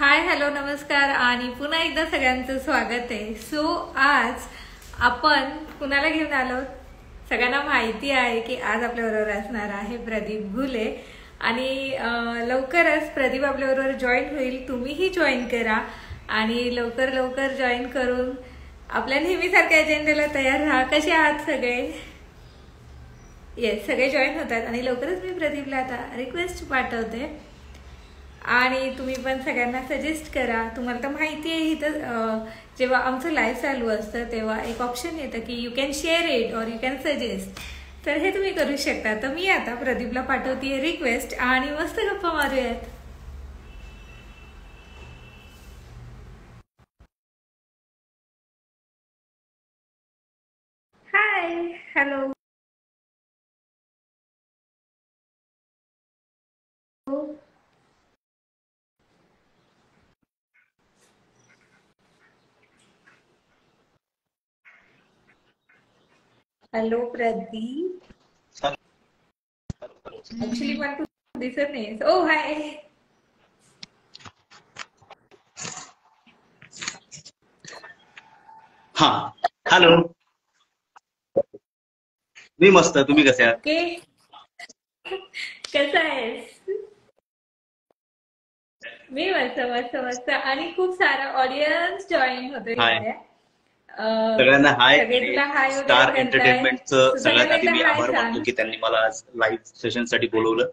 Hi hello नमस्कार आणि पुन्हा एकदा सगळ्यांचं स्वागत आहे. आज आपण कुणाला घेऊन आलो? सगळ्यांना माहिती आहे की आज आपल्याबरोबर असणार आहे प्रदीप घुले आणि लवकरच प्रदीप आपल्याबरोबर जॉईन होईल. तुम्हीही जॉईन करा आणि लवकर लवकर जॉईन करून आपल्या नेहमीसारख्या एजेंडेला तयार राहा. कसे आहात सगळे? येस, सगळे जॉईन होतात आणि लवकरच मी प्रदीपला आता रिक्वेस्ट पाठवते आणि तुम्ही पण सगळ्यांना सजेस्ट करा. तुम्हाला तर माहिती आहे इथं जेव्हा आमचं लाईव्ह चालू असतं तेव्हा एक ऑप्शन येतं की यू कॅन शेअर इट और यू कॅन सजेस्ट. तर हे तुम्ही करू शकता. तर मी आता प्रदीपला पाठवते रिक्वेस्ट आणि मस्त गप्पा मारूयात. Hi hello. Hello Pradeep. Actually मला तू दिसत नाही. ओ हाय. हा हॅलो. मी मस्त, तुम्ही कसे आहात? ओके, कसा आहेस? मी मस्त मस्त मस्त आणि खूप सारा ऑडियन्स जॉईन होतोय हाय इथे. सगळ्यांना. हाय. सगळे तुला हाय वगैरे स्टार करतायत. एंटरटेनमेंटचं सगळ्यात सगळ्यांना आधी एकदा मी हाय आभार मानतो सांग. की त्यांनी मला आज लाईव्ह सेशन साठी बोलवलं.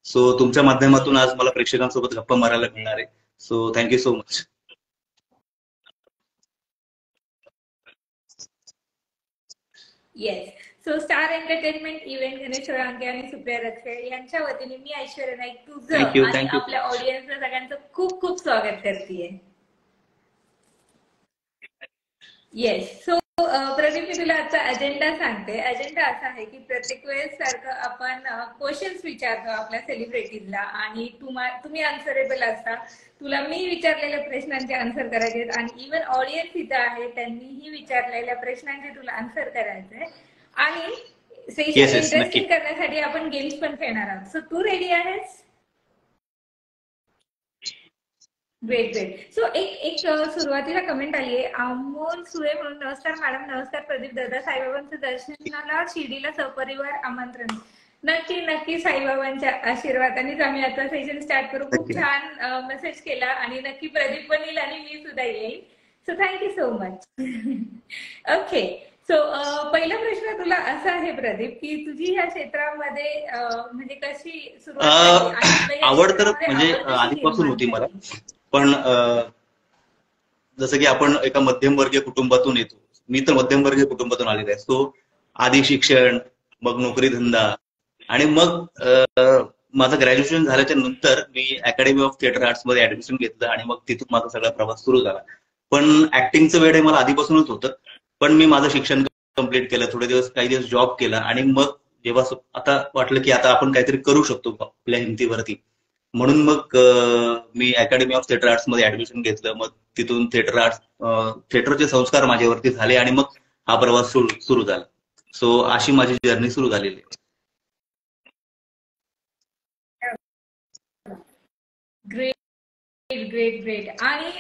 सो तुमच्या माध्यमातून आज मला प्रेक्षकांसोबत गप्पा मारायला मिळणार आहे. So thank you so much. Yes. So star entertainment event Ganesh Solanke आणि सुप्रिया रक्षे यांच्या वतीने मी ऐश्वर्या नाईक तुझं थँक्यू आणि थँक्यू सो आपल्या मच. ऑडियन्सचं सगळ्यांचं खूप खूप स्वागत करते. येस. सो प्रदीप, मी तुला आजचा अजेंडा सांगते. अजेंडा असा आहे की प्रत्येक वेळेस सारखं आपण क्वेश्चन्स विचारतो आपल्या सेलिब्रिटीजला आणि तुम्ही आन्सरेबल असता. तुला मी विचारलेल्या प्रश्नांचे आन्सर करायचे आणि इव्हन ऑडियन्स इथं आहे त्यांनीही विचारलेल्या प्रश्नांचे तुला आन्सर करायचंय आणि येस सेशन येस, नक्की. इंटरेस्टिंग करण्यासाठी आपण गेम्स पण खेळणार आहोत. सो तू रेडी आहेस? Great great. सो एक एक सुरुवातीला कमेंट आली आहे. अमोल सुळे म्हणून, नमस्कार मॅडम. नमस्कार प्रदीप दादा. साईबाबांचं दर्शनाला शिर्डीला सपरिवार आमंत्रण. नक्की नक्की साईबाबांच्या आशीर्वादानेच आम्ही आता सेशन स्टार्ट करू. खूप नक्की नक्की. छान मेसेज केला आणि नक्की प्रदीप पण येईल आणि मी सुद्धा येईल. So thank you so much. Okay. So पहिला प्रश्न तुला असा आहे प्रदीप की तुझी ह्या क्षेत्रामध्ये म्हणजे कशी सुरुवात झाली आणि तुला या आवड तर क्षेत्रामध्ये म्हणजे आवड कशी आधीपासून निर्माण होती मला. झाली? पण जसं की आपण एका मध्यमवर्गीय कुटुंबातून येतो. मी तर मध्यमवर्गीय कुटुंबातून आलेलो आहे. सो आधी शिक्षण, मग नोकरी धंदा आणि मग माझं ग्रॅज्युएशन झाल्याच्या नंतर मी अकॅडमी ऑफ थिएटर आर्ट्स मध्ये ऍडमिशन घेतलं आणि मग तिथून माझा सगळा प्रवास सुरू झाला. पण ऍक्टिंगचं वेळ हे मला आधीपासूनच होतं. पण मी माझं शिक्षण कम्प्लीट केलं, थोडे दिवस काही दिवस जॉब केला आणि मग जेव्हा आता वाटलं की आता आपण काहीतरी करू शकतो आपल्या हिमतीवरती, म्हणून मग मी अकॅडमी ऑफ थिएटर आर्ट्स मध्ये ऍडमिशन घेतलं. मग तिथून थिएटरचे संस्कार माझ्यावरती झाले आणि मग हा प्रवास सुरू झाला. सो अशी माझी जर्नी सुरू झालेली आहे. Great great great. आणि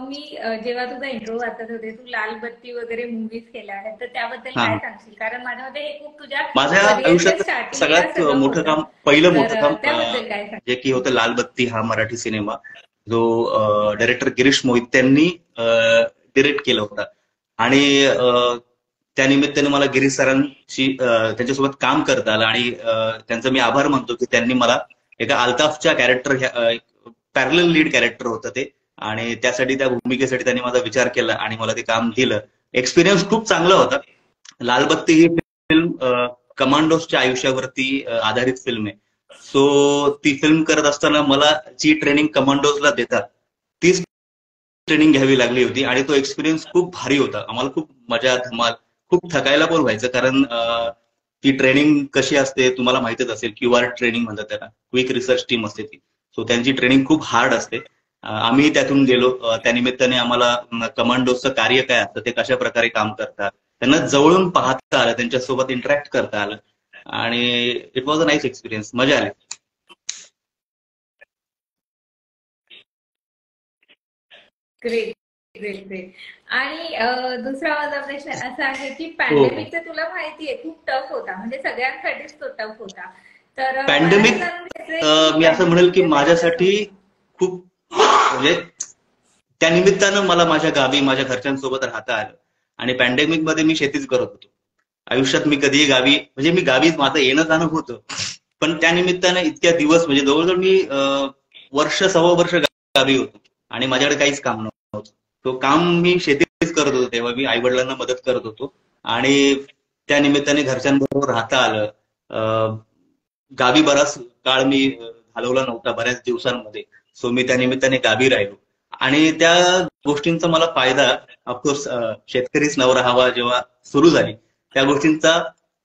मी जेव्हा तुझा इंट्रो वाचत होते, तू लाल बत्ती वगैरे मूवीज केल्या आहेत, तर त्याबद्दल हा. काय सांगशील? कारण माझ्या मते हे खूप तुझ्या माझ्या करिअरच्या आयुष्यात स्टार्टिंगला सगळ्यात सगळं मोठं होतं. काम, पहिलं तर मोठं काम त्याबद्दल काय सांग? जे की होतं लाल बत्ती हा मराठी सिनेमा, जो डायरेक्टर गिरीश मोहित त्यांनी डिरेक्ट केला होता. आणि त्यानिमित्ताने मला गिरीश सरांशी त्यांच्यासोबत काम करता आलं आणि त्यांचा मी आभार मानतो की त्यांनी मला एका अल्ताफच्या कॅरेक्टर, पॅरलल लीड कॅरेक्टर होतं ते, आणि त्यासाठी, त्या भूमिकेसाठी त्यांनी माझा विचार केला आणि मला ते काम दिलं. एक्सपिरियन्स खूप चांगला होता. लालबत्ती ही फिल्म कमांडोजच्या आयुष्यावरती आधारित फिल्म आहे. सो ती फिल्म करत असताना मला जी ट्रेनिंग कमांडोजला देतात तीच ट्रेनिंग घ्यावी लागली होती आणि तो एक्सपिरियन्स खूप भारी होता. आम्हाला खूप मजा, धमाल, खूप थकायला पण व्हायचं, कारण ती ट्रेनिंग कशी असते तुम्हाला माहितच असेल. क्यूआर ट्रेनिंग म्हणतात त्याला, क्विक रिसर्च टीम असते ती. सो त्यांची ट्रेनिंग खूप हार्ड असते. आम्ही त्यातून गेलो. त्यानिमित्ताने आम्हाला कमांडोजचं कार्य काय असतं, ते कशा प्रकारे काम करतात, त्यांना जवळून पाहता आलं, त्यांच्यासोबत इंटरॅक्ट करता आलं आणि it was a nice experience. मजा आली. Great, great, great. आणि दुसरा माझा प्रश्न असा आहे की हो. पॅन्डेमिकचा तुला माहिती आहे खूप टफ होता, म्हणजे सगळ्यांसाठीच तो टफ होता. तर मला हे पॅन्डेमिक जाणून घ्यायचंय की मी असं म्हणेल की पॅन्डेमिकच्या साठी कसं माझ्यासाठी होतं. खूप म्हणजे त्या निमित्तानं मला माझ्या गावी माझ्या घरच्यांसोबत राहता आलं आणि पॅन्डेमिक मध्ये मी शेतीच करत होतो. आयुष्यात मी कधीही गावी म्हणजे मी गावी माझं येणं जाणं होतं, पण त्या निमित्तानं इतक्या दिवस म्हणजे जवळजवळ मी वर्ष सव्वा वर्ष गावी होतो आणि माझ्याकडे काहीच काम नव्हतं. तो काम मी शेतीच करत होतो, तेव्हा मी आई वडिलांना मदत करत होतो आणि त्या निमित्ताने घरच्यांबरोबर राहता आलं. गावी बराच काळ मी घालवला नव्हता बऱ्याच दिवसांमध्ये. सो मी त्या निमित्ताने गावी राहिलो आणि त्या गोष्टींचा मला फायदा ऑफकोर्स शेतकरीच नवरा हवा जेव्हा सुरू झाली त्या गोष्टींचा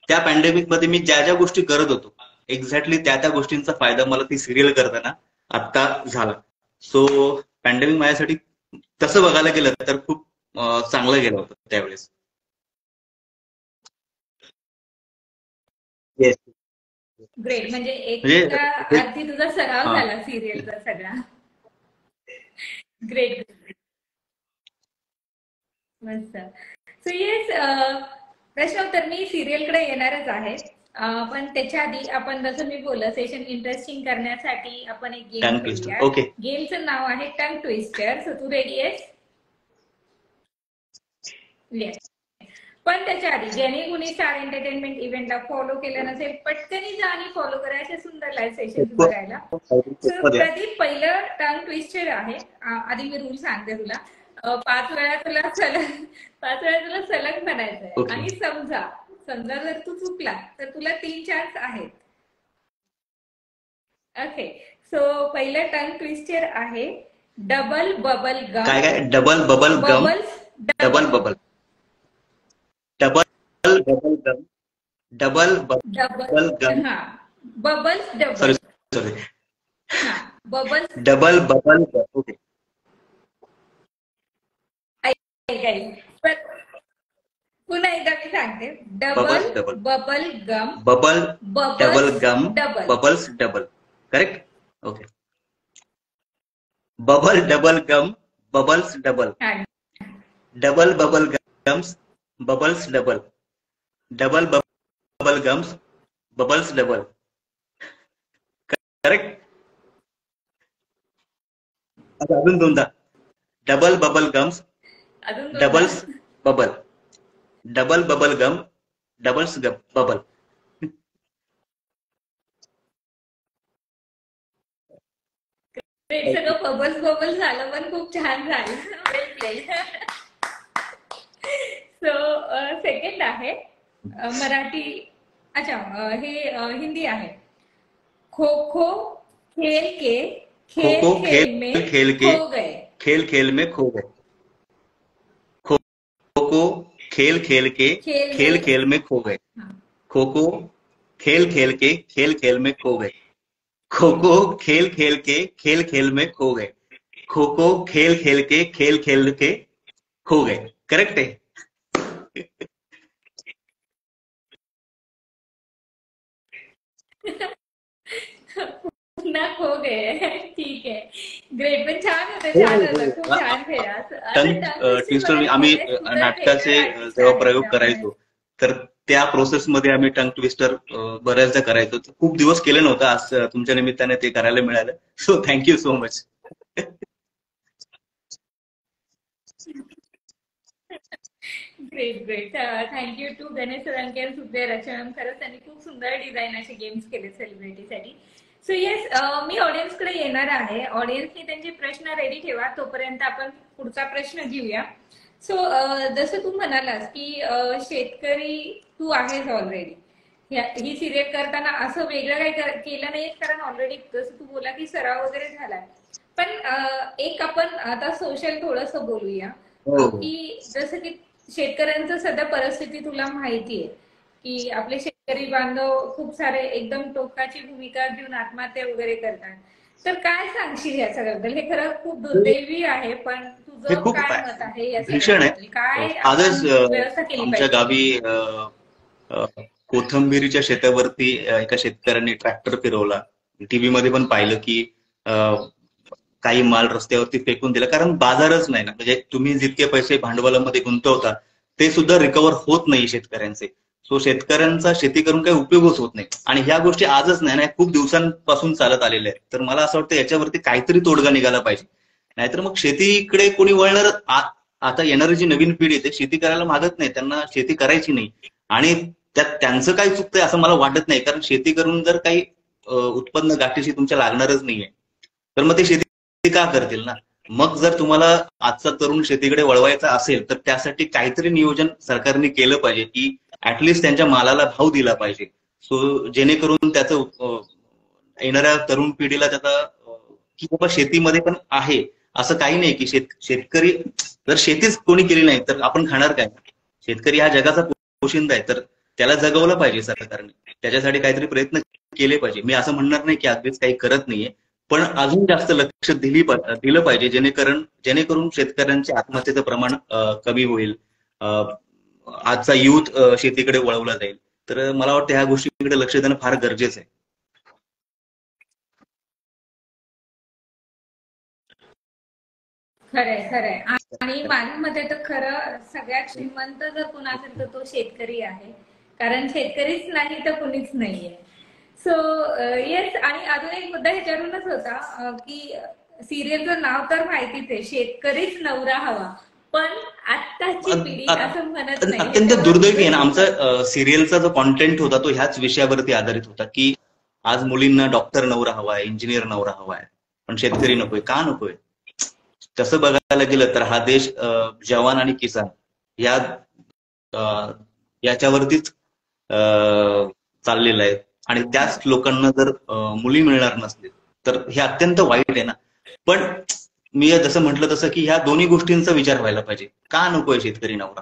त्या पॅन्डेमिक मध्ये मी ज्या ज्या गोष्टी करत होतो एक्झॅक्टली त्या त्या गोष्टींचा फायदा मला ती सिरियल करताना आत्ता झाला. सो पॅन्डेमिक माझ्यासाठी तसं बघायला गेलं तर खूप चांगलं गेलं होतं त्यावेळेस. येस. ग्रेट, म्हणजे म्हणजे एका हे अर्थी तुझा सराव हा झाला सिरियलचा सगळा. ग्रेट, मस्त. सो येस, प्रश्नोत्तर मी सिरियलकडे येणारच आहे. पण त्याच्या आधी आपण जसं मी बोललं सेशन इंटरेस्टिंग करण्यासाठी आपण एक गेम टंग ट्विस्टर. खेळूया. ओके. गेमचं नाव आहे टंग ट्विस्टर. सो तू रेडी आहेस? येस. पण त्याच्या आधी ज्याने कुणी स्टार एंटरटेनमेंट इव्हेंटला फॉलो केलं नसेल पटकनी जा आणि फॉलो करा असे सुंदर लाईव्ह सेशन्स बघायला. सो द्या. प्रदीप, पहिलं टंग ट्विस्टर आहे. आधी मी रूल सांगते तुला. 5 वेळा तुला सलग 5 वेळा तुला सलग म्हणायचंय ओके. आणि समजा समजा जर तू चुकला तर तुला 3 चान्स आहेत. ओके. सो पहिलं टंग ट्विस्टर आहे डबल बबल गम. काय काय double bubble gum. Bubbles double double bubble. Double bubble gum. Double bubble double, gum. हा, बबल्स सॉरी डबल. सॉरी. हा, bubbles. Double bubble gum. Okay. पुन्हा एकदा मी सांगते. Double bubbles double. Bubble gum. Bubble double bubbles gum. Double. Bubbles double. Correct. Okay. Bubble double gum. Bubbles double. हा, double bubble gums. Bubbles double. Double bubble gums. Bubbles double. Correct. आता अजून दोनदा. Double bubble gums. अजून दोनदा. Doubles bubble. Double bubble gum. Doubles bubble. ते सगळं bubbles bubbles झालं पण खूप छान झालं. वेल प्लेड. सो सेकंड आहे मराठी. अच्छा, हे हिंदी आहे. खो खो खेल के खो खेल खो खेल में खेल खेल के खो गए. खेल खेल में खो गए. खो खो खेल खेल के खेल खेल में, खेल में खो गए. हाँ, खो खो खेल खेल के खेल खेल में खो गए. खो खो खेल खेल के खेल खेल में खो गए. खो खो खेल खेल के खेल खेल के खो गए. करेक्ट आहे. पुन्हा खो गए. ठीक आहे. ग्रेट, पण छान होतं, हो छान हो होतं, खूप हो. छान खेळ. असं टंग टंग ट्विस्टर ट्विस्टर बघायला आम्ही गेले सुंदर नाटकाचे खेळणार आर्टिस्ट जेव्हा आहेत प्रयोग त्यामुळे. करायचो तर त्या प्रोसेसमध्ये आम्ही टंग ट्विस्टर बऱ्याचदा करायचो. खूप दिवस केलं नव्हतं, आज तुमच्या निमित्ताने ते करायला मिळालं. So thank you so much. Great, great. Thank you to Ganesh Solanke आणि सुप्रिया रचनम. खरंच त्यांनी खूप सुंदर डिझाईन असे गेम्स केले सेलिब्रिटीसाठी. सो येस, मी ऑडियन्सकडे येणार आहे. ऑडियन्सनी त्यांचे प्रश्न रेडी ठेवा, तोपर्यंत आपण पुढचा प्रश्न घेऊया. सो जसं तू म्हणालास की शेतकरी तू आहेस ऑलरेडी. ही सिरियल करताना असं वेगळं काही केलं नाही, कारण ऑलरेडी जसं तू बोला की सराव वगैरे झालाय. पण एक आपण आता सोशल थोडस बोलूया. हो हो. की जसं की शेतकऱ्यांचं सध्या परिस्थिती तुला माहितीये की आपले शेतकरी बांधव खूप सारे एकदम टोकाची भूमिका घेऊन आत्महत्या वगैरे करतात. तर काय सांगशील या सगळ्याबद्दल? हे खरं खूप दुर्दैवी आहे, पण हे तुझं खूप काय मत आहे या भीषण सगळ्याबद्दल? आहे. काय आजच आपण व्यवस्था केली आमच्या पाहिजे? गावी कोथंबिरीच्या शेतावरती एका शेतकऱ्यांनी ट्रॅक्टर फिरवला. टीव्ही मध्ये पण पाहिलं की काही माल रस्त्यावरती फेकून दिला, कारण बाजारच नाही ना. म्हणजे तुम्ही जितके पैसे भांडवलामध्ये गुंतवता ते सुद्धा रिकव्हर होत नाही शेतकऱ्यांचे. सो शेतकऱ्यांचा शेती करून काही उपयोगच होत नाही. आणि ह्या गोष्टी आजच नाही ना, खूप दिवसांपासून चालत आलेल्या आहेत. तर मला असं वाटतं याच्यावरती काहीतरी तोडगा निघाला पाहिजे. नाहीतर मग शेतीकडे कोणी वळणार. आता येणारी जी नवीन पिढी आहे ते शेती करायला मागत नाही, त्यांना शेती करायची नाही. आणि त्यात त्यांचं काही चुकतंय असं मला वाटत नाही, कारण शेती करून जर काही उत्पन्न गाठीशी तुमच्या लागणारच नाहीये तर मग ते शेती का करतील ना. मग जर तुम्हाला आजचा तरुण शेतीकडे वळवायचा असेल तर त्यासाठी काहीतरी नियोजन सरकारने केलं पाहिजे, की ऍटलिस्ट त्यांच्या मालाला भाव दिला पाहिजे. सो जेणेकरून त्याचं येणाऱ्या तरुण पिढीला त्याचा की बाबा शेतीमध्ये पण आहे. असं काही नाही की शेतकरी जर शेतीच कोणी केली नाही तर आपण खाणार काय. शेतकरी हा जगाचा पोशिंदा आहे, तर त्याला जगवलं पाहिजे सरकारने. त्याच्यासाठी काहीतरी प्रयत्न केले पाहिजे. मी असं म्हणणार नाही की अगदीच काही करत नाहीये, पण अजून जास्त लक्ष दिलं पाहिजे, जेणेकरून शेतकऱ्यांच्या आत्महत्येचं प्रमाण कमी होईल. आजचा युथ शेतीकडे वळवला जाईल. तर मला वाटतं ह्या गोष्टीकडे लक्ष देणं फार गरजेचं आहे. खरंय खरंय. आणि माझ्या मते तर खरं सगळ्यात श्रीमंत जर कोण असेल तर तो शेतकरी आहे, कारण शेतकरीच नाही तर कोणीच नाहीये. So yes. आणि अजून एक मुद्दा ह्याच्यावरूनच होता की सिरियलचं नाव तर माहितीच आहे, शेतकरीच नवरा हवा, पण आत्ताची पिढी असं म्हणत नाही. अत्यंत दुर्दैवी आहे ना. आमचा सिरियलचा जो कॉन्टेंट होता तो ह्याच विषयावरती आधारित होता, की आज मुलींना डॉक्टर नवरा हवाय, इंजिनियर नवरा हवाय, पण शेतकरी नकोय. का नकोय? तसं बघायला गेलं तर हा देश जवान आणि किसान या याच्यावरतीच चाललेला आहे. आणि त्याच लोकांना जर मुली मिळणार नसतील तर हे अत्यंत वाईट आहे ना. पण मी जसं म्हटलं तसं की ह्या दोन्ही गोष्टींचा विचार व्हायला पाहिजे. का नकोय शेतकरी नवरा?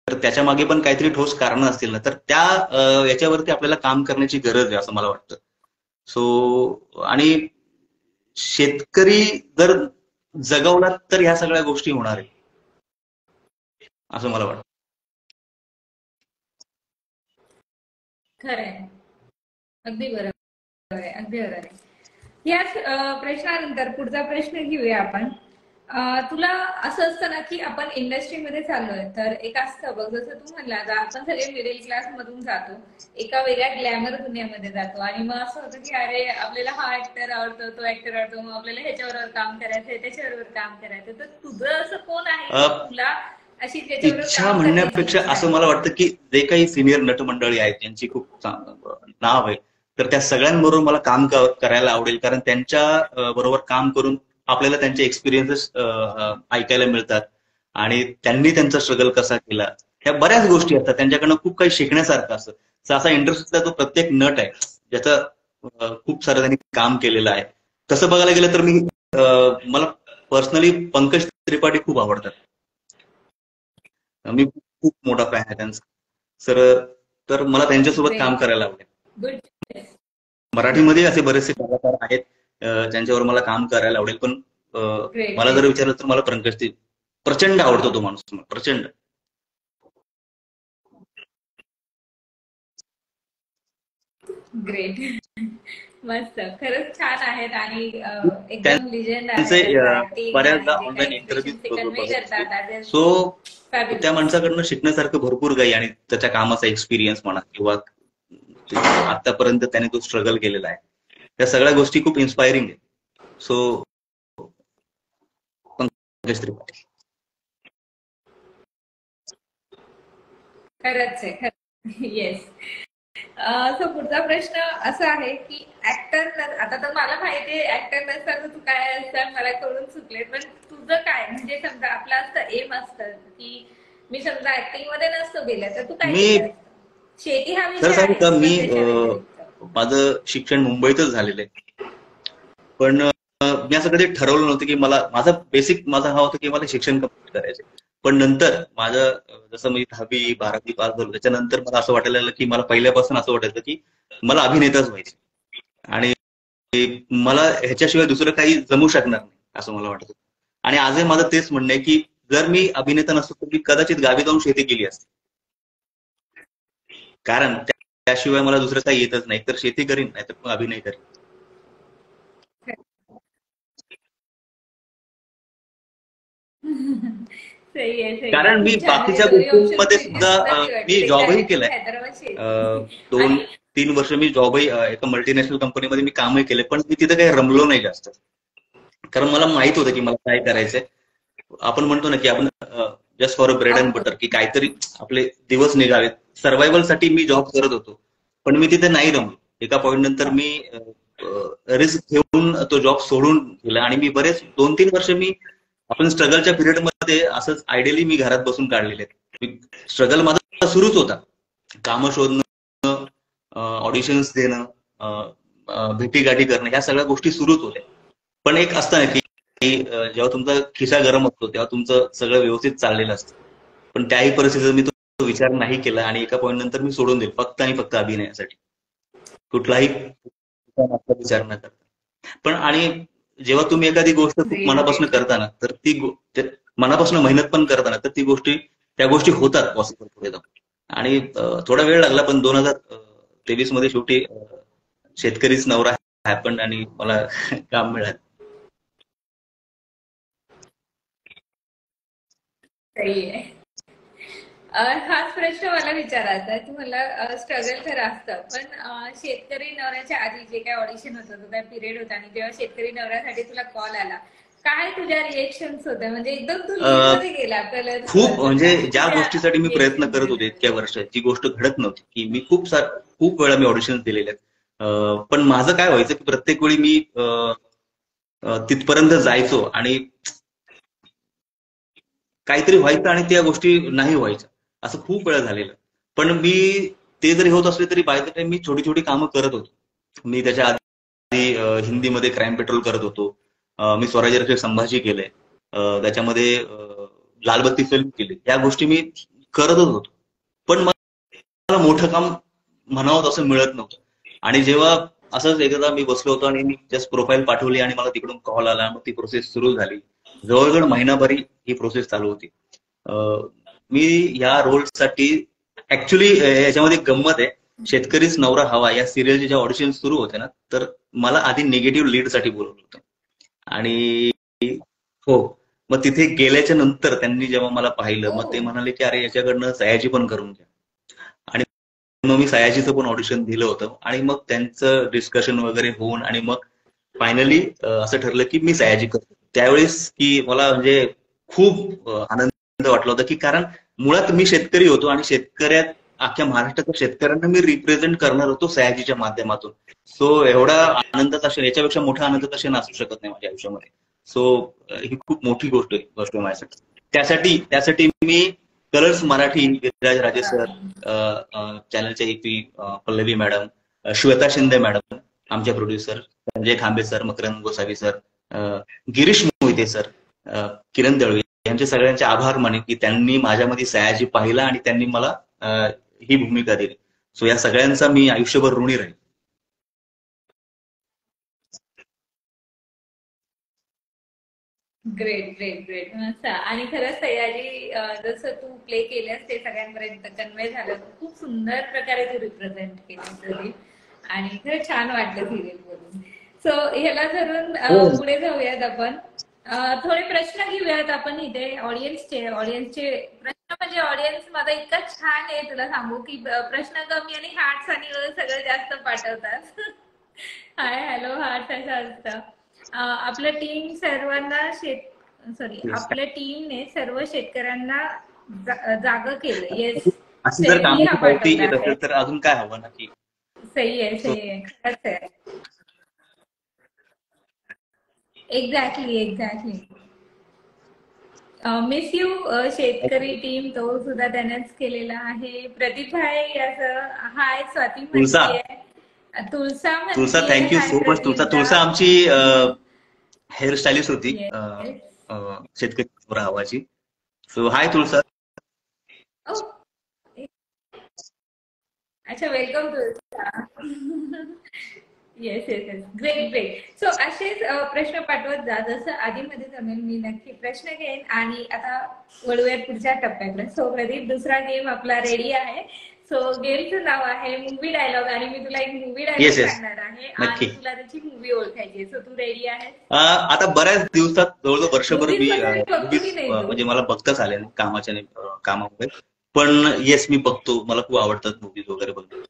तर त्याच्या मागे पण काहीतरी ठोस कारणं असतील ना, तर त्या याच्यावरती आपल्याला काम करण्याची गरज आहे असं मला वाटतं. सो आणि शेतकरी जर जगवला तर ह्या सगळ्या गोष्टी होणार आहे असं मला वाटतं. खरंय. अगदी बरोबर आहे, अगदी बरोबर आहे. याच प्रश्नानंतर पुढचा प्रश्न घेऊया आपण. तुला असं असतं ना की आपण इंडस्ट्रीमध्ये चाललोय तर एक असतं बघ, जसं तू म्हणला आता आपण सगळे मिडल क्लास मधून जातो, एका वेगळ्या ग्लॅमर दुनियामध्ये जातो, आणि मग असं होतं की अरे आपल्याला हा ऍक्टर आवडतो, तो ऍक्टर आवडतो, मग आपल्याला ह्याच्याबरोबर काम करायचंय, त्याच्याबरोबर काम करायचं. तर तुझं असं कोण आहे तुला अशी त्याच्याबरोबर इच्छा काम करण्याची म्हणण्यापेक्षा इच्छा असं आहे? मला वाटतं की जे काही सिनियर नटमंडळी आहेत त्यांची खूप नाव आहे, तर त्या सगळ्यांबरोबर मला काम करायला आवडेल. कारण त्यांच्या बरोबर काम करून आपल्याला त्यांचे एक्सपिरियन्सेस ऐकायला मिळतात. आणि त्यांनी त्यांचा स्ट्रगल कसा केला ह्या बऱ्याच गोष्टी असतात. त्यांच्याकडनं खूप काही शिकण्यासारखं असतं. तर असा इंडस्ट्रीतला तो प्रत्येक नट आहे ज्याचं खूप सारं त्यांनी काम केलेलं आहे. तसं बघायला गेलं तर मला पर्सनली पंकज त्रिपाठी खूप आवडतात. मी खूप मोठा फॅन आहे त्यांचा. सर, तर मला त्यांच्यासोबत काम ग्रेट. करायला आवडेल. गुड. मराठीमध्ये असे बरेचसे कलाकार आहेत ज्यांच्यावर मला काम करायला आवडेल. पण ग्रेट मला जर ग्रेट विचारलं तर मला पंकज प्रचंड आवडतो तो माणूस. प्रचंड. ग्रेट. मस्त. खरंच छान आहेत आणि एकदम लिजेंड त्यांचे आहे त्यांचं ऍक्टिंग बऱ्याचदा आणि जे काही ऑनलाईन एक्सप्रेशन ते इंटरव्ह्यू कन्व्हे बघतो. करतात दॅट इज सो त्या फॅब्युलस. माणसाकडनं शिकण्यासारखं भरपूर काही, आणि त्याच्या कामाचा एक्सपिरियन्स म्हणा किंवा आतापर्यंत त्याने तो स्ट्रगल केलेला आहे, त्या सगळ्या गोष्टी खूप इन्स्पायरिंग आहे. सो पंकज त्रिपाठी. खरंच आहे. येस. सो पुढचा प्रश्न असा आहे की ऍक्टर, आता तर मला माहिती आहे ऍक्टर नसताना तू काय असतं मला कळून चुकले, पण तुझं काय म्हणजे समजा आपलं असतं एम असतं की मी समजा ऍक्टिंग मध्ये नसतो गेलं तर तू काय मी केलं असतं? शेती हा खरं विषय सांगू का, आहेच मी पण त्याच्या व्यतिरिक्त. माझं शिक्षण मुंबईतच झालेलं आहे. पण मी असं कधी ठरवलं नव्हतं की माझा हा होता की मला शिक्षण कंप्लीट करायचं. पण नंतर माझं जसं मी 10वी 12वी पास झालो त्याच्यानंतर मला असं वाटायला लागलं की मला पहिल्यापासून असं वाटायचं की मला अभिनेताच व्हायचं. आणि मला ह्याच्याशिवाय दुसरं काही जमू शकणार नाही असं मला वाटतं. आणि आजही माझं तेच म्हणणं आहे की जर मी अभिनेता नसतो तर मी कदाचित गावी जाऊन शेती केली असती. कारण त्याशिवाय मला दुसरं काही येतच नाही. तर शेती करीन, नाहीतर मग अभिनय करीन. सही आहे, सही आहे. कारण मी खूप छान. म्हणजे बाकीच्या दोन्ही ऑप्शन गोष्टींमध्ये पैकी सुद्धा सुद्धा निवडले. मी एक जॉबही आहे तू केलाय. हैदराबादची दोन आणि 3 वर्ष मी जॉबही एका मल्टीनॅशनल कंपनीमध्ये मी कामही केले, पण मी तिथे काही रमलो नाही जास्त. कारण मला माहित होतं की मला काय करायचंय. आपण म्हणतो ना की आपण just for a bread and of course. Butter, की काहीतरी आपले दिवस निघावेत. सर्व्हायव्हल साठी मी जॉब करत होतो, पण मी तिथे नाही रमलो. एका पॉईंट नंतर मी रिस्क घेऊन तो जॉब सोडून दिला आणि मी बरेच 2-3 वर्ष मी आपण स्ट्रगलच्या पिरियडमध्ये असंच आयडियली मी घरात बसून काढलेले आहेत. स्ट्रगल माझा सुरूच होता. कामं शोधणं, ऑडिशन्स देणं, भेटीगाठी करणं, ह्या सगळ्या गोष्टी सुरूच होत्या. पण एक असतं ना की जेव्हा तुमचा खिसा गरम असतो तेव्हा तुमचं सगळं व्यवस्थित चाललेलं असतं. पण त्याही परिस्थितीत मी तो विचार नाही केला आणि एका पॉईंट नंतर मी सोडून दिलं, फक्त आणि फक्त अभिनयासाठी. कुठलाही विचार न करता. पण आणि जेव्हा तुम्ही एखादी गोष्ट खूप ग्रेट, मनापासून ग्रेट. करता ना, तर मनापासून मेहनत पण करताना, तर त्या गोष्टी होतात पॉसिबल पुढे जाऊन. आणि थोडा वेळ लागला, पण 2023 मध्ये शेवटी शेतकरीच नवरा हॅपन आणि मला काम मिळालं. सही आहे. हाच प्रश्न मला विचारायचा आहे. तुम्हाला स्ट्रगल तर असतं, पण शेतकरी नवऱ्याच्या आधी जे काय ऑडिशन होतं, तो काय पिरियड होता, आणि जेव्हा शेतकरी नवऱ्यासाठी तुला कॉल आला, काय तुझ्या रिएक्शन्स होत्या? म्हणजे एकदम तू लीड अ, मध्ये गेला कलर्स खूप बरोबर. म्हणजे काय ज्या तुझ्या गोष्टीसाठी मी प्रयत्न रिएक्शन करत होते इतक्या वर्षात, जी गोष्ट घडत नव्हती, की मी खूप वेळा मी ऑडिशन दिलेले आहेत. पण माझं काय व्हायचं की प्रत्येक वेळी मी तिथपर्यंत जायचो आणि काहीतरी व्हायचं आणि त्या गोष्टी नाही व्हायच्या. असं खूप वेळा झालेलं. पण मी ते जरी होत असले तरी बाय द टाइम मी छोटी छोटी कामं करत होतो. मी त्याच्या आधी हिंदीमध्ये क्राईम पेट्रोल करत होतो. मी स्वराज्य रक्षक संभाजी केलंय. त्याच्यामध्ये लालबत्ती फिल्म केली. या गोष्टी मी करतच होतो. पण मला मोठं काम म्हणावं तसं मिळत नव्हतं. आणि जेव्हा असंच एकदा मी बसलो होतो आणि मी जस्ट प्रोफाईल पाठवली आणि मला तिकडून कॉल आला, मग ती प्रोसेस सुरू झाली. जवळजवळ महिनाभरी ही प्रोसेस चालू होती. मी या रोलसाठी ऍक्च्युली याच्यामध्ये एक गंमत आहे. शेतकरीच नवरा हवा या सिरियलचे जेव्हा ऑडिशन सुरू होते ना, तर मला आधी निगेटिव्ह लीड साठी बोलवलं होतं. आणि हो, मग तिथे गेल्याच्या नंतर त्यांनी जेव्हा मला पाहिलं, ओ. मग ते म्हणाले की अरे याच्याकडनं सयाजी पण करून घ्या. आणि मग मी सयाजीचं पण ऑडिशन दिलं होतं आणि मग त्यांचं डिस्कशन वगैरे होऊन आणि मग फायनली असं ठरलं की मी सयाजी करतो. त्यावेळेस की मला म्हणजे खूप आनंद वाटला होता, की कारण मुळात मी शेतकरी होतो आणि शेतकऱ्यात अख्ख्या महाराष्ट्राच्या शेतकऱ्यांना मी रिप्रेझेंट करणार होतो सयाजीच्या माध्यमातून. सो एवढा आनंदाचा क्षण, याच्यापेक्षा मोठा आनंदाचा क्षण असू शकत नाही माझ्या आयुष्यामध्ये. सो ही खूप मोठी गोष्ट आहे माझ्यासाठी. त्यासाठी मी कलर्स मराठी, विराज राजे सर, चॅनलचे AP Pallavi madam, Shweta Shinde madam, आमच्या producer Sanjay Khambe sir, Makarand Gosavi sir, Girish Mohite sir, Kiran Dalve, यांचे सगळ्यांचे आभार माने की त्यांनी माझ्यामध्ये सयाजी पाहिला आणि त्यांनी मला ही भूमिका दिली. सो या सगळ्यांचा मी आयुष्यभर ऋणी राहील. Great, great, great. मस्त. आणि खरंच सयाजी जसं तू प्ले केलंस ते सगळ्यांपर्यंत कन्वे झालं. खूप सुंदर प्रकारे तू रिप्रेझेंट केलं तरी, आणि खरंच छान वाटलं सिरियल बघून. सो ह्याला धरून हो. पुढे जाऊयात आपण. थोडे प्रश्न घेऊयात आपण इथे ऑडियन्सचे प्रश्न. म्हणजे ऑडियन्स माझा इतका छान आहे, तुला सांगू की प्रश्न कमी आणि हार्ट्स आणि सगळं जास्त पाठवतात. हाय, हॅलो, हार्ट असं असतं. आपलं टीम सर्वांना आपल्या टीमने सर्व शेतकऱ्यांना जाग केलं. येस, अशी जर सेमी हा कामाची पावती पाठवला येत आहे. असेल तर अजून काय हवं ना की. सही आहे, सो सही आहे, खरंच आहे. Exactly, exactly. मिस यू शेतकरी टीम, तो सुद्धा त्यानेच केलेला आहे. प्रदीप भाई असं हाय, स्वाती तुळसा म्हणतीये. तुळसा तुळसा म्हणतीये thank you hi so much. Tulsa Pradeep da. Tulsa आमची हेअरस्टाईलिस्ट होती येस. शेतकरी आवाची. सो हाय तुळसा. ओ. अच्छा, welcome to. Yes, yes, yes. Great, great. So असेच प्रश्न पाठवत जा, जसं आधीमध्ये जमेल मी नक्की प्रश्न घेईन. आणि आता वळूयात पुढच्या टप्प्याकडे. सो प्रदीप, दुसरा गेम आपला रेडी आहे. सो गेमचं नाव आहे मूवी डायलॉग आणि मी तुला एक मूवी डायलॉग येस येस, सांगणार आहे नक्की. आणि तुला त्याची मूवी ओळखायची. सो तू रेडी आहेस? आता बऱ्याच दिवसात जवळजवळ वर्षभर मूवीज मी वगैरे बघतो की मूवीज नाही तू? म्हणजे मला बघताच आले नाही कामामुळे. पण येस, मी बघतो. मला खूप आवडतात मूवीज वगैरे बघतो.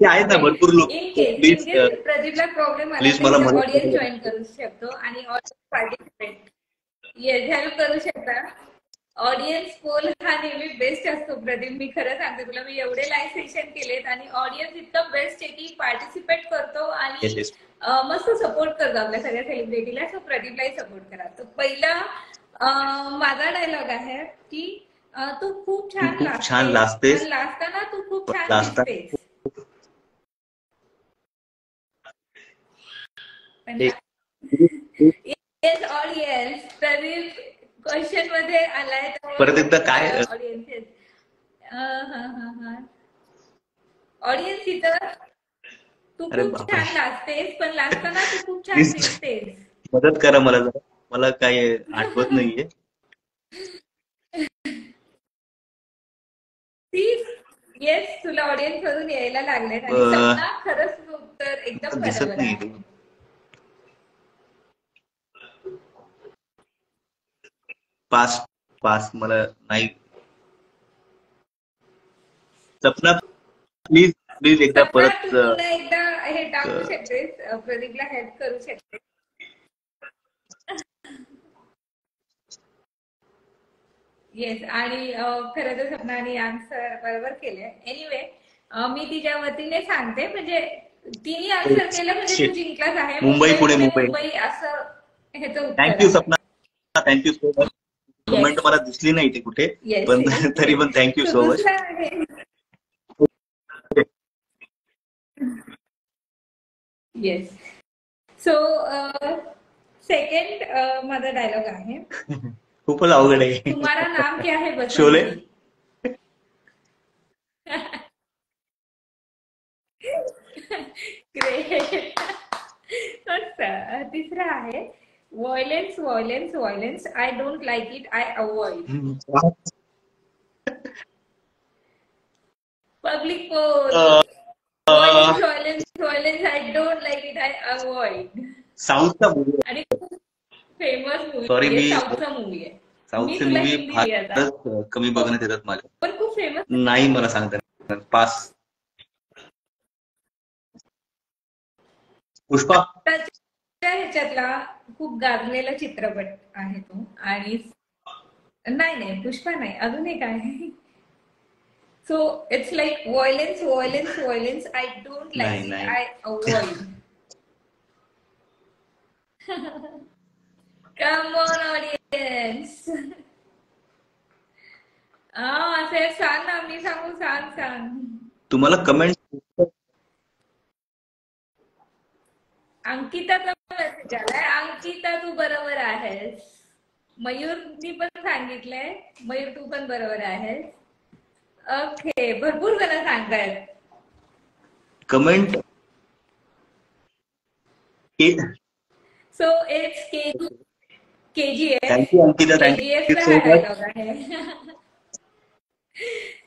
ते आहेत ना भरपूर लोक. इन केस प्लीज प्रदीपला प्रॉब्लेम आला प्लीज तर मला इथे मदत ऑडियन्स करा. जॉईन करू शकतो आणि ऑडियन्स पार्टिसिपेट येस हेल्प करू शकता. ऑडियन्स पोल हा नेहमी बेस्ट असतो प्रदीप. मी खरं सांगते तुला, मी एवढे लाईव्ह सेशन केलेत आणि ऑडियन्स इतकं बेस्ट आहे की पार्टिसिपेट करतो येस आणि येस. मस्त सपोर्ट करतो आपल्या सगळ्या सेलिब्रिटीला. सो प्रदीपलाही सपोर्ट करा. तर पहिला माझा डायलॉग आहे की तू खूप तू छान खूप छान लाजतेस पण लाजतेस, लाजताना तू खूप पण छान लाजता दिसतेस. पण एक येस ऑडियन्स प्रदीप क्वेश्चन मध्ये आलाय परत एकदा काय ऑडियन्स ऑडियन्स इथं तू अरे खूप बापरे, छान लाजतेस पण लाजताना तू खूप छान प्लीज दिसतेस. मदत करा मला जरा. मला काही आठवत नाहीये. ती येस तुला ऑडियन्स मधून यायला लागलेत आणि अ, सपना खरंच उत्तर एकदम दिसत बरोबर नाही आहे. ते. पास पास मला नाही. सपना, प्लीज प्लीज एकदा सपना तू परत पुन्हा एकदा हे टाकू अ, शकतेस, प्रदीपला हेल्प करू शकतेस. येस आणि खरं तर सपनाने आन्सर बरोबर केले. एनिवे मी तिच्या वतीने सांगते म्हणजे तिने आन्सर केलं म्हणजे तू शिट. जिंकलाच आहे. मुंबई मुंबई पुणे पुणे मुंबई. मुंबई असं ह्याचं उत्तर थँक्यू आहे. Sapna, thank you so much. Comment yes मला दिसली नाही ती कुठे, येस पण तरी पण थँक्यू सो सो मच. दुसरा आहे येस. सो सेकंड माझा डायलॉग आहे. खूपच अवघड आहे. तुम्हारा नाम क्या है शोले. बसंती. ग्रेट. तिसरा आहे violence violence violence I don't like it I avoid. Public poll violence violence violence I don't like it I avoid. साऊथचा मूवी. आणि खूप फेमस सॉरी, मूवी आहे, मी साऊथचा मूवी आहे. मी साऊथचे तुला मूवी हिंदी दिली आता फारच कमी बघण्यात येतात माझ्या. पण खूप फेमस. नाही मला सांगता येणार. पास. पुष्पा. आत्ताच्या ह्याच्यातला खूप गाजलेला चित्रपट आहे तो. आणि नाही नाही पुष्पा नाही, अजून एक आहे. So it's like violence violence violence I don't नाही लाईक इट नाही. I avoid. Come on audience. असे सांग ना, मी सांगू? सांग सांग. तुम्हाला कमेंट. अंकिताचा मेसेज आलाय. अंकिता तू बरोबर आहेस. मयूरनी पण सांगितलंय. मयूर तू पण बरोबर आहेस. ओके भरपूर जण सांगतायत. Comment. So it's KGF. Thank you Ankita, KGF thank you चा सो हा मच. डायलॉग आहे.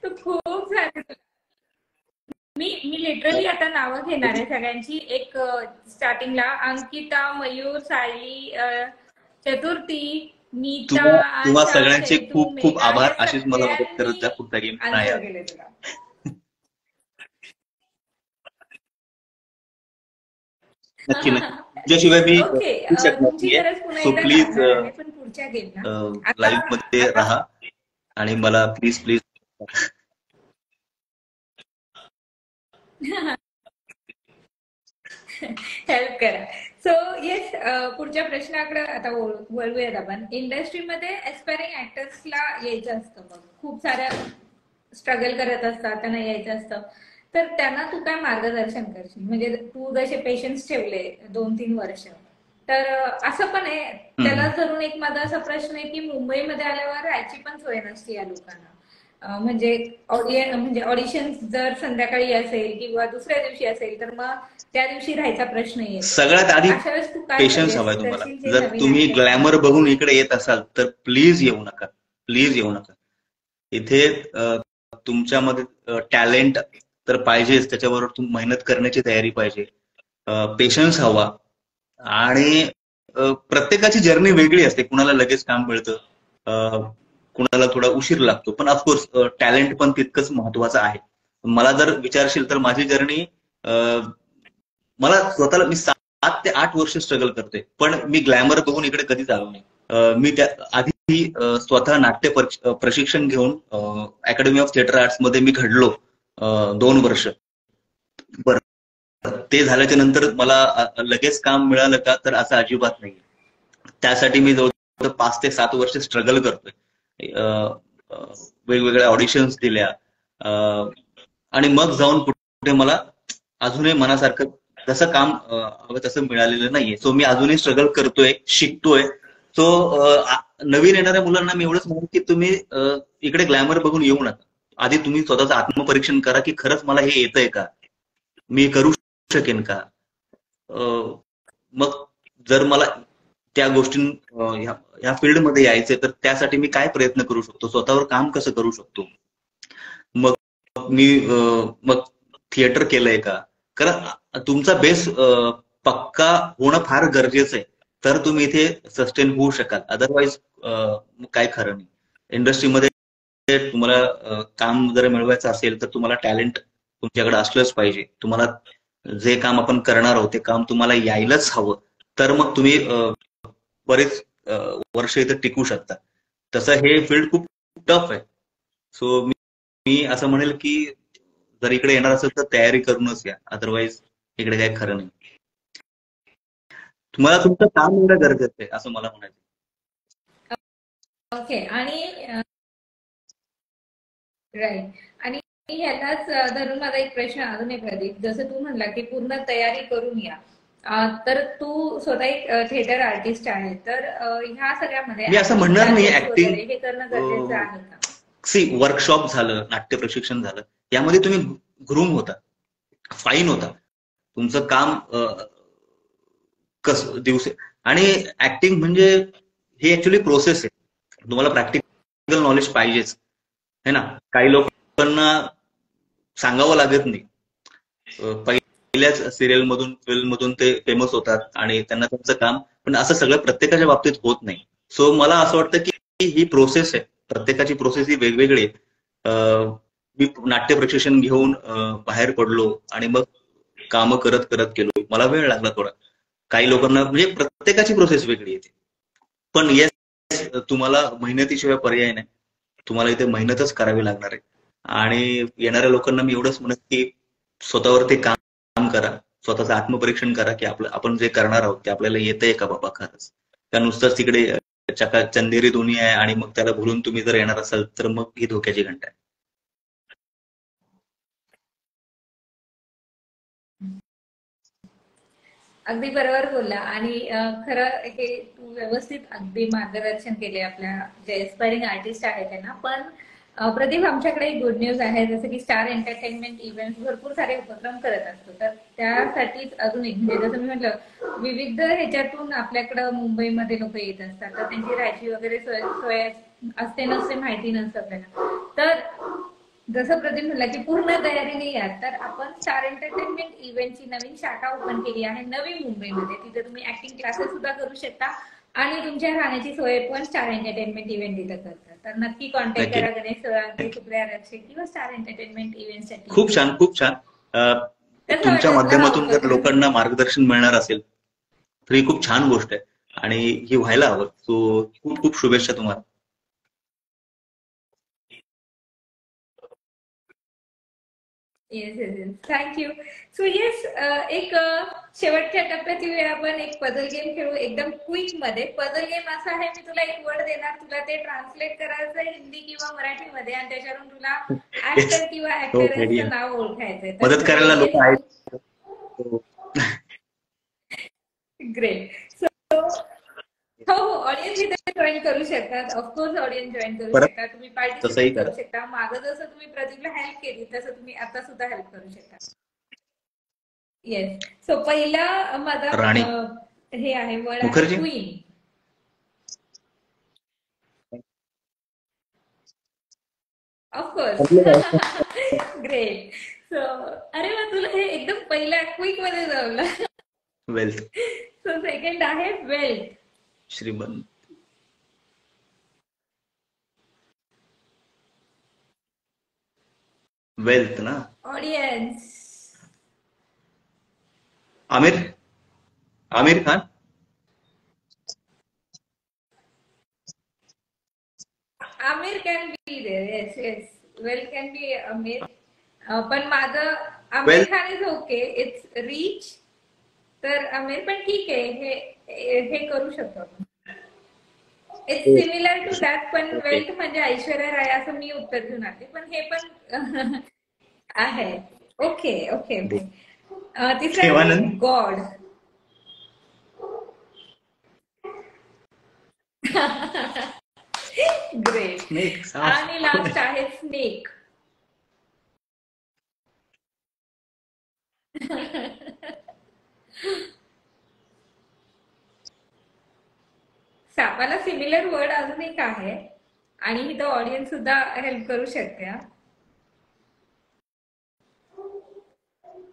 तो खूप सारे मी लिटरली आता नावं घेणार आहे सगळ्यांची. एक स्टार्टिंगला अंकिता, मयूर, सायली, चतुर्थी, नीता, तुम्हा आशा, सगळ्यांचे चैतू, खूप खूप मेघा आभार. या अशीच मला मदत करत जा सगळ्यांनी पुढचा गेम नाही आन्सर आला. केले तुला. नक्की नक्की. तुझ्याशिवाय मी ओके करू शकणार तुमची नाहीये. गरज पुन्हा सो एकदा प्लीज लागणार आहे पण पुढच्या गेमला. आता लाईव्ह मध्ये आता राहा आणि मला प्लीज प्लीज. हेल्प करा. सो येस पुढच्या प्रश्नाकडे आता वळूयात आपण. इंडस्ट्रीमध्ये एस्पायरिंग ऍक्टर्सला यायचं असतं मग खूप साऱ्या स्ट्रगल करत असतात, त्यांना यायचं असतं. तर त्यांना तू काय मार्गदर्शन करशील? म्हणजे तू जसे पेशन्स ठेवले 2-3 वर्ष, तर असं पण आहे. त्याला धरून एक माझा असा प्रश्न आहे की मुंबईमध्ये आल्यावर राहायची पण सोय नसते या लोकांना. म्हणजे म्हणजे ऑडिशन जर संध्याकाळी असेल किंवा दुसऱ्या दिवशी असेल तर मग त्या दिवशी राहायचा प्रश्न येतो. सगळ्यात आधी अशा वेळेस तू काय पेशन्स हवाय सजेस्ट तुम्हाला. करशील जे जर नवीन तुम्ही actors ग्लॅमर आहेत? बघून इकडे येत असाल तर प्लीज येऊ नका. प्लीज येऊ नका. इथे तुमच्यामध्ये टॅलेंट तर पाहिजेच, त्याच्याबरोबर तुम्ही मेहनत करण्याची तयारी पाहिजे, पेशन्स हवा. आणि प्रत्येकाची जर्नी वेगळी असते. कुणाला लगेच काम मिळतं, कुणाला थोडा उशीर लागतो, पण ऑफकोर्स टॅलेंट पण तितकंच महत्वाचं आहे. मला जर विचारशील तर माझी जर्नी, मला स्वतःला, मी 7 ते 8 वर्ष स्ट्रगल करतोय, पण मी ग्लॅमर बघून इकडे कधीच आलो नाही. मी त्या आधी स्वतः नाट्य प्रशिक्षण घेऊन अकॅडमी ऑफ थिएटर आर्ट्स मध्ये मी घडलो 2 वर्ष. बरं, ते झाल्याच्या नंतर मला लगेच काम मिळालं का, तर असं अजिबात नाही. त्यासाठी मी जवळजवळ 5 ते 7 वर्ष स्ट्रगल करतोय. वेगवेगळ्या ऑडिशन्स दिल्या, आणि मग जाऊन कुठे मला अजूनही मनासारखं जसं काम हवं तसं मिळालेलं नाहीये. सो मी अजूनही स्ट्रगल करतोय, शिकतोय. सो नवीन येणाऱ्या मुलांना मी एवढंच म्हणेन की तुम्ही इकडे ग्लॅमर बघून येऊ नका. आधी तुम्ही स्वतःचं आत्मपरीक्षण करा की खरंच मला हे येतंय का, मी करू शकेन का. मग जर मला त्या गोष्टी ह्या फील्डमध्ये यायचंय तर त्यासाठी मी काय प्रयत्न करू शकतो, स्वतःवर काम कसं करू शकतो. मग मी मग थिएटर केलंय का, कारण तुमचा बेस पक्का होणं फार गरजेचं आहे, तर तुम्ही इथे सस्टेन होऊ शकाल. अदरवाईज काय खरं नाही. इंडस्ट्रीमध्ये तुम्हाला काम जर मिळवायचं असेल तर तुम्हाला टॅलेंट तुमच्याकडे असलंच पाहिजे. तुम्हाला जे काम आपण करणार आहोत ते काम तुम्हाला यायलाच हवं, तर मग तुम्ही बरेच वर्ष इथे टिकू शकता. तसं हे फील्ड खूप टफ आहे. सो मी असं म्हणेल की जर इकडे येणार असेल तर तयारी करूनच या, अदरवाईज इकडे काही खरं नाही. तुम्हाला तुमचं काम एवढं गरजेचं आहे असं मला म्हणायचं. ओके. आणि राईट. आणि ह्यालाच धरून माझा एक प्रश्न अजून आहे प्रदीप, जसं तू म्हणला की पूर्ण तयारी करून या, तर तू स्वतः एक थिएटर आर्टिस्ट आहे, तर ह्या सगळ्यामध्ये मी असं म्हणणार नाही ऍक्टिंग हे करणं गरजेचं आहे का? सी वर्कशॉप झालं, नाट्य प्रशिक्षण झालं, यामध्ये तुम्ही ग्रूम होता, फाईन होता, तुमचं काम कसं दिवस. आणि ऍक्टिंग म्हणजे हे ऍक्च्युली प्रोसेस आहे. तुम्हाला प्रॅक्टिकल नॉलेज पाहिजेच है ना. काही लोकांना सांगावं लागत नाही, पहिल्याच सिरियल मधून फिल्म मधून ते फेमस होतात आणि त्यांना त्यांचं काम, पण असं सगळं प्रत्येकाच्या बाबतीत होत नाही. सो मला असं वाटतं की ही प्रोसेस आहे, प्रत्येकाची प्रोसेस ही वेगवेगळी आहे. मी नाट्य प्रशिक्षण घेऊन बाहेर पडलो आणि मग कामं करत करत गेलो, मला वेळ लागला थोडा. काही लोकांना म्हणजे प्रत्येकाची प्रोसेस वेगळी येते. पण येस, तुम्हाला मेहनतीशिवाय पर्याय नाही, तुम्हाला इथे मेहनतच करावी लागणार आहे. आणि येणाऱ्या लोकांना मी एवढंच म्हणत की स्वतःवर ते काम करा, स्वतःचं आत्मपरीक्षण करा की आपण जे करणार आहोत ते आपल्याला येतंय का बाबा खरंच. त्या नुसतंच तिकडे चंदेरी दुनिया आहे आणि मग त्याला भुलून तुम्ही जर येणार असाल तर मग ही धोक्याची घंटा आहे. अगदी बरोबर बोलला. आणि खरं हे तू व्यवस्थित अगदी मार्गदर्शन केले आपल्या जे एस्पायरिंग आर्टिस्ट आहेत त्यांना. पण प्रदीप, आमच्याकडे एक गुड न्यूज आहे, जसं की स्टार एंटरटेनमेंट इव्हेंट भरपूर सारे उपक्रम करत असतो, तर त्यासाठीच अजून एक म्हणजे जसं मी म्हटलं, विविध ह्याच्यातून आपल्याकडं मुंबईमध्ये लोक येत असतात, तर त्यांची राहायची वगैरे सोय असते नसते माहिती नसतं आपल्याला. तर जसं प्रदीप म्हणला की पूर्ण तयारीने या, तर आपण स्टार एंटरटेनमेंट इव्हेंटची नवीन शाखा ओपन केली आहे नवी मुंबईमध्ये. तिथे तुम्ही ऍक्टिंग क्लासेस सुद्धा करू शकता आणि तुमच्या राहण्याची सोय पण स्टार एंटरटेनमेंट इव्हेंट तिथं करतात. तर नक्की कॉन्टॅक्ट करा गणेश सोळंके, सुप्रिया रक्षे किंवा स्टार एंटरटेनमेंट इव्हेंट साठी. खूप छान, खूप छान. तुमच्या माध्यमातून जर लोकांना मार्गदर्शन मिळणार असेल तर ही खूप छान गोष्ट आहे आणि ही व्हायला हवं. सो खूप खूप शुभेच्छा तुम्हाला. Yes yes yes, thank you. So yes, एक शेवटच्या टप्प्यात येऊया, आपण एक पझल गेम खेळू एकदम क्विक मध्ये. पझल गेम असा आहे, मी तुला एक वर्ड देणार, तुला ते ट्रान्सलेट करायचं हिंदी किंवा मराठीमध्ये आणि त्याच्यावरून तुला ऍक्टर किंवा ऍक्टरचं नाव ओळखायचंय. मदत करायला लोक आहेत. ग्रेट. सो हो हो, ऑडियन्स इथे जॉईन करू शकतात, ऑफकोर्स ऑडियन्स जॉईन करू शकता, तुम्ही पार्टिसिपेट करू शकता. मागं जसं तुम्ही प्रदीपला हेल्प केली तसं तुम्ही आता सुद्धा हेल्प करू शकता. येस. सो पहिला माझा हे आहे word queen. Of course. Great. So अरे वा, तुला हे एकदम पहिल्या क्विक मध्ये जमलं. वेल्थ. सो सेकंड आहे वेल्थ. श्रीमंत. वेल्थ ना. Audience. Aamir. Aamir Khan. Aamir can be there. Yes yes. Wealth can be Aamir. पण माझं Aamir wealth. Khan is okay. It's rich. तर आमिर पण ठीक आहे. हे हे करू शकतो आपण. It's similar to that. पण ओके. वेल्थ म्हणजे ऐश्वर्या राय असं मी उत्तर देऊन आले. पण हे पण आहे. Okay okay okay. तिसरं आहे देवानंद. गॉड. ग्रेट. स्नेक साप आणि कोण लास्ट आहे? आहे स्नेक. सापाला सिमिलर वर्ड अजून एक आहे. आणि इथं ऑडियन्स सुद्धा हेल्प करू शकते हा.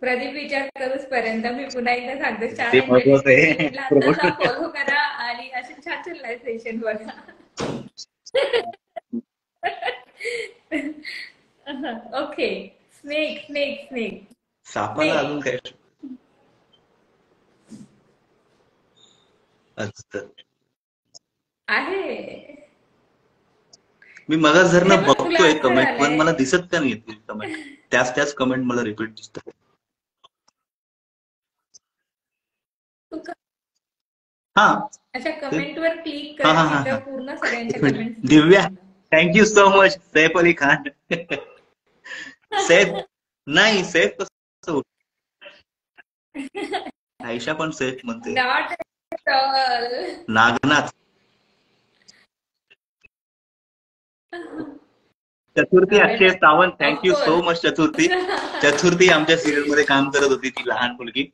प्रदीप विचार करूच पर्यंत मी पुन्हा एकदा सांगतो, स्टार ते महत्वाचं आहे. एंटरटेनमेंटला आत्ताचा फॉलो करा आणि असे छान छान लाईव्ह सेशन बघा. ओके. Snake snake snake. सापाला स्नेक अजून काय असतं? आहे. मी मगाच जर ना हे बघ तुला बघतोय आन्सर कमेंट, पण आलंय. मला दिसत का नाही ती कमेंट. त्याच त्याच कमेंट मला रिपीट दिसतात. तू हा. अच्छा, ते- कमेंट वर क्लिक हा कर. हा हा हा. तिथं पूर्ण सगळ्यांच्या एक मिनिट. कमेंट्स दिव्या, दिसतील. Thank you so much. Saif Ali Khan. Saif. नाही, सैफ कसं होतं? आयशा पण सैफ म्हणते. Not at all. Nagnath. Chaturthi Akshay Sawant, thank you so of course. Much Chaturthi. Chaturthi आमच्या सिरियल मध्ये काम करत होती, ती लहान मुलगी.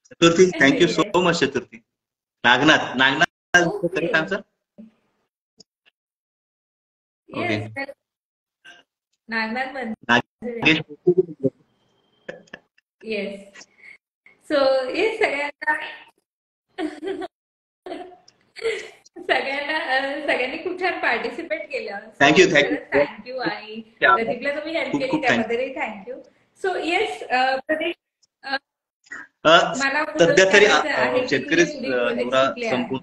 Chaturthi, thank you so much Chaturthi. Nagnath. Nagnath okay. Correct answer. Okay. Yes. Nagnath मंदिर. नागेश. येस. सो ये सगळ्यांना सगळ्यांनी खूप छान पार्टिसिपेट केलं. थँक्यू सो खरंच थँक्यू. थँक्यू. आणि प्रदीपला तुम्ही हेल्प खूप केली खूप थँक्यू. त्याबद्दलही थँक्यू. सो येस प्रदीप, मला सध्या तरी विचारायचं आहे की शेतकरी तुझे पुढील प्रोजेक्ट नवरा कुठले आहेत. संपून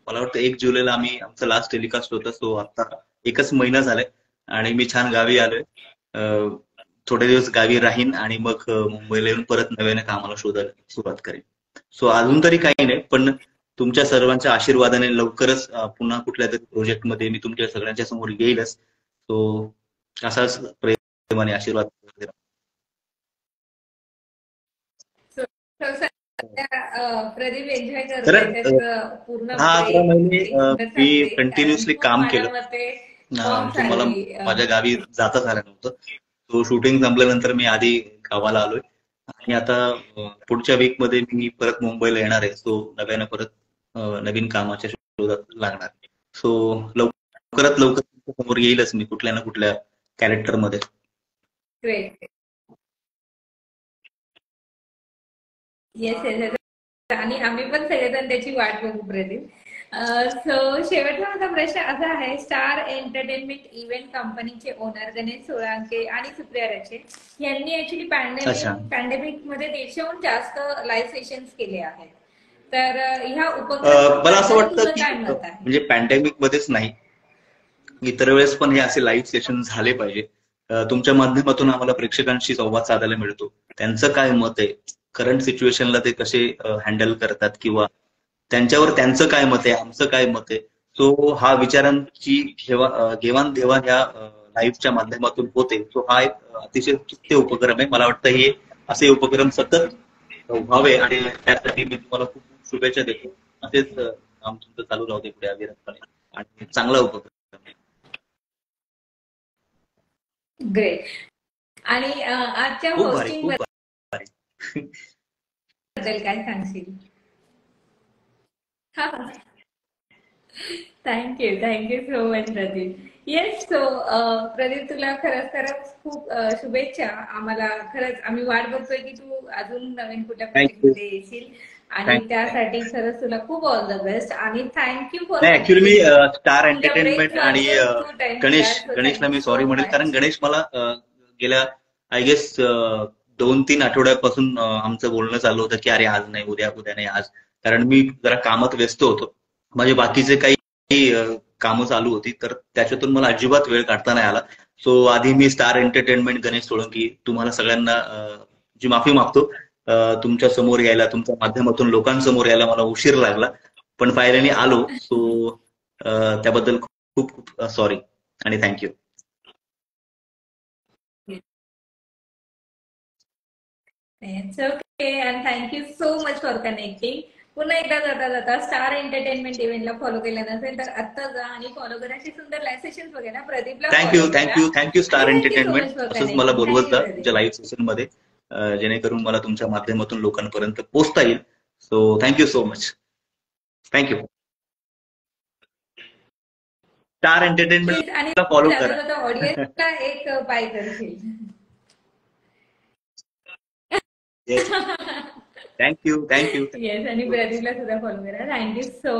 मला वाटतं 1 जुलैला आम्ही आमचं लास्ट टेलिकास्ट होतं. सो आता 1च महिना झालाय आणि मी छान गावी आलोय. थोडे दिवस गावी राहीन आणि मग मुंबईला येऊन परत नव्याने कामाला शोधायला सुरुवात करेन. सो अजून तरी काही नाही, पण तुमच्या सर्वांच्या आशीर्वादाने लवकरच पुन्हा कुठल्या तरी प्रोजेक्टमध्ये मी तुमच्या सगळ्यांच्या समोर येईलच. सो असाच प्रेमाने आशीर्वाद देतो. So, प्रदीप एन्जॉय करतोय कारण त्याचं पूर्ण 10-11 ब्रेक महिने एक मी सुंदर. कारण कंटिन्युअसली खूप काम माझ्या केलं. मते बॉम्ब सो मला झाली. माझ्या गावी जाताच आलं नव्हतं. तो शूटिंग संपल्यानंतर मी आधी गावाला आलोय आणि आता पुढच्या वीकमध्ये मी परत मुंबईला येणार आहे. सो नव्यानं परत नवीन कामाच्या शोधात लागणार. सो लवकरात लवकर तुमच्या समोर येईलच मी कुठल्या ना कुठल्या कॅरेक्टरमध्ये. ग्रेट. Yes yes. आणि आम्ही पण सगळेजण त्याची वाट बघू प्रदीप. सो शेवटचा माझा प्रश्न असा आहे, स्टार एंटरटेनमेंट इव्हेंट कंपनीचे ओनर गणेश सोळंके आणि सुप्रिया रचे यांनी ऍक्च्युली अच्छा. पॅन्डेमिक मध्ये 150हून जास्त लाईव्ह सेशन्स केले आहेत. तर ह्या मला असं उपक्रमाबद्दल वाटतं तुझं की काय मत आहे? म्हणजे पॅन्डेमिक मध्येच नाही, इतर वेळेस पण हे असे लाईव्ह सेशन झाले पाहिजे. तुमच्या माध्यमातून आम्हाला प्रेक्षकांशी संवाद साधायला मिळतो. त्यांचं काय मत आहे, करंट सिच्युएशनला ते कसे हँडल करतात, किंवा त्यांच्यावर त्यांचं काय मत आहे, आमचं काय मत आहे. सो हा विचारांची घेवाणदेवाण ह्या लाईव्हच्या माध्यमातून होते. सो हा एक अतिशय स्तुत्य उपक्रम आहे. मला वाटतं हे असे उपक्रम सतत व्हावे आणि त्यासाठी मी तुम्हाला खूप खूप शुभेच्छा देतो. असेच काम तुमचं चालू राहू दे पुढे अविरतपणे आणि चांगला उपक्रम आहे. ग्रेट. आणि आजच्या खूप भारी, होस्टिंग खूप भारी. बद्दल काय सांगशील? Thank you so much Pradeep. Yes. So Pradeep, तुला खरंच खरंच खूप शुभेच्छा. आम्हाला खरंच आम्ही वाट बघतोय की तू अजून नवीन कुठल्या प्रोजेक्ट थँक्यू मध्ये येशील, आणि थँक्यू. त्यासाठी खरंच तुला खूप ऑल द बेस्ट आणि थँक्यू फॉर नाही ऍक्च्युली मी कनेक्टिंग. स्टार तुझ्या ब्रेक एंटरटेनमेंट आणि नंतर तू टाइम गणेश दिलास, सो गणेशला थँक्यू मी सो सॉरी म्हणेल, कारण मच. गणेश मला गेल्या आय गेस 2-3 आठवड्यापासून आमचं बोलणं चालू होतं की अरे आज नाही, उद्या, उद्या नाही, आज. कारण मी जरा कामात व्यस्त होतो. माझे बाकीचे काही कामं चालू होती, तर त्याच्यातून मला अजिबात वेळ काढता नाही आला. सो आधी मी स्टार एंटरटेनमेंट गणेश सोळंकी तुम्हाला सगळ्यांना जी माफी मागतो. तुमच्या समोर यायला, तुमच्या माध्यमातून लोकांसमोर यायला मला उशीर लागला, पण फायनली आलो. सो त्याबद्दल खूप खूप सॉरी आणि thank you. It's okay, and thank you so much for connecting. पुन्हा एकदा जाता जाता स्टार एंटरटेनमेंट इव्हेंटला फॉलो केलं नसेल तर आत्ता जा आणि फॉलो करा. अशी सुंदर लाईव्ह सेशन बघा. प्रदीपला थँक्यू फॉलो करा. थँक्यू थँक्यू आणि star thank you so entertainment. Much for असंच मला कनेक्टिंग. बोलवत थँक्यू जा तुमच्या प्रदीप. लाईव्ह सेशनमध्ये, जेणेकरून मला तुमच्या माध्यमातून लोकांपर्यंत पोहोचता येईल. So thank you so much. Thank you. Star please, आणि एंटरटेनमेंटला फॉलो जाता करा. जाता ऑडियन्सला एक बाय करशील. येस. Thank you thank you. येस, आणि प्रदीपला सुद्धा फॉलो करा. Thank you so